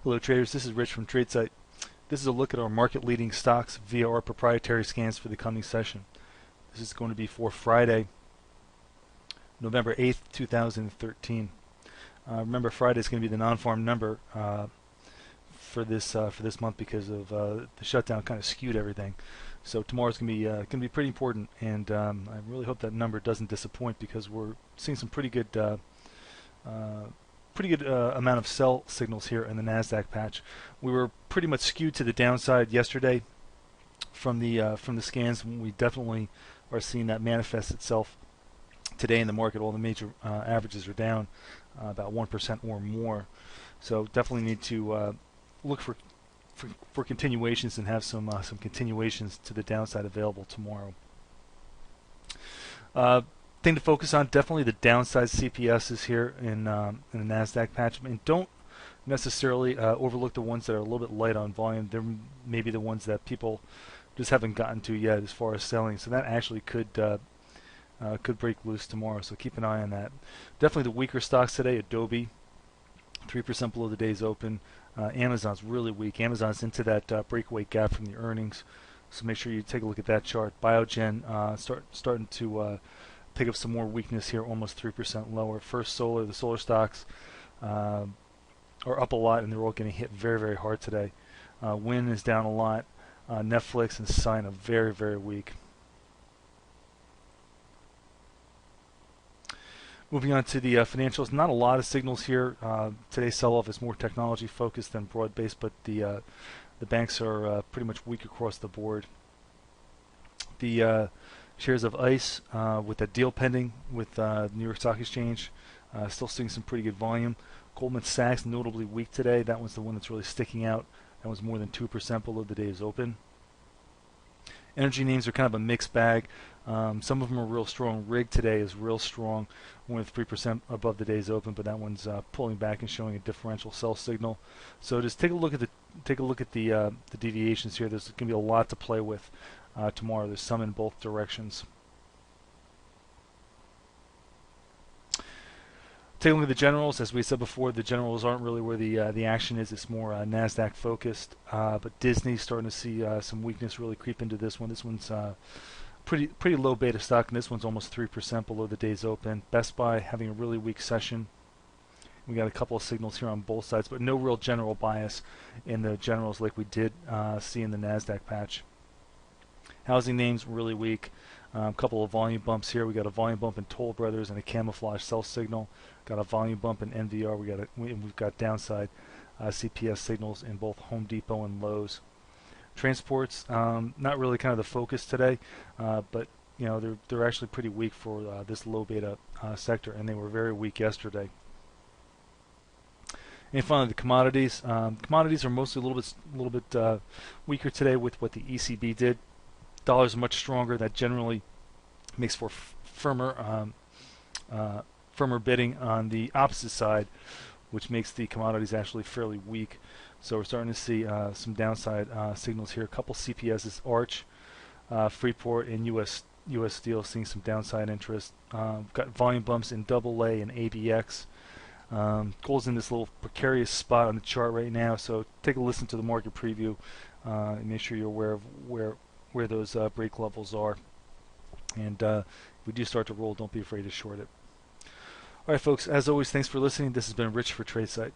Hello traders, this is Rich from tradesight. This is a look at our market leading stocks via our proprietary scans for the coming session. This is going to be for Friday, November 8th, 2013. Remember, Friday is going to be the non-farm number for this month because of the shutdown kind of skewed everything. So tomorrow's going to be pretty important, and I really hope that number doesn't disappoint because we're seeing some pretty good amount of sell signals here in the NASDAQ patch. We were pretty much skewed to the downside yesterday from the scans. We definitely are seeing that manifest itself today in the market. All the major averages are down about 1% or more. So definitely need to look for continuations and have some continuations to the downside available tomorrow. Thing to focus on, definitely the downside CPSs here in the NASDAQ patch. I mean, don't necessarily overlook the ones that are a little bit light on volume. They're maybe the ones that people just haven't gotten to yet as far as selling. So that actually could break loose tomorrow. So keep an eye on that. Definitely the weaker stocks today. Adobe, 3% below the day's open. Amazon's really weak. Amazon's into that breakaway gap from the earnings. So make sure you take a look at that chart. Biogen starting to pick up some more weakness here, almost 3% lower. First Solar, the solar stocks are up a lot, and they're all getting hit very, very hard today. Win is down a lot. Netflix and Sign are very, very weak. Moving on to the financials, not a lot of signals here. Today's sell-off is more technology focused than broad-based, but the banks are pretty much weak across the board. The shares of ICE with a deal pending with New York Stock Exchange, still seeing some pretty good volume. Goldman Sachs notably weak today. That one's the one that's really sticking out. That was more than 2% below the day's open. Energy names are kind of a mixed bag. Some of them are real strong. Rig today is real strong, more than 3% above the day's open, but that one's pulling back and showing a differential sell signal. So just take a look at the deviations here. There's going to be a lot to play with tomorrow. There's some in both directions. Take a look at the generals. As we said before, the generals aren't really where the action is. It's more NASDAQ focused. But Disney's starting to see some weakness really creep into this one. This one's pretty low beta stock, and this one's almost 3% below the day's open. Best Buy having a really weak session. We got a couple of signals here on both sides, but no real general bias in the generals like we did see in the NASDAQ patch. Housing names really weak. A couple of volume bumps here. We got a volume bump in Toll Brothers and a camouflage sell signal. Got a volume bump in NVR. We've got downside CPS signals in both Home Depot and Lowe's. Transports, not really kind of the focus today, but you know they're actually pretty weak for this low beta sector, and they were very weak yesterday. And finally, the commodities. Commodities are mostly a little bit weaker today with what the ECB did. Dollars are much stronger. That generally makes for firmer bidding on the opposite side, which makes the commodities actually fairly weak. So we're starting to see some downside signals here. A couple CPSs, Arch, Freeport, and US Steel seeing some downside interest. We've got volume bumps in AA and ABX. Gold's in this little precarious spot on the chart right now, so take a listen to the market preview and make sure you're aware of where those break levels are. And if we do start to roll, don't be afraid to short it. All right, folks, as always, thanks for listening. This has been Rich for tradesight.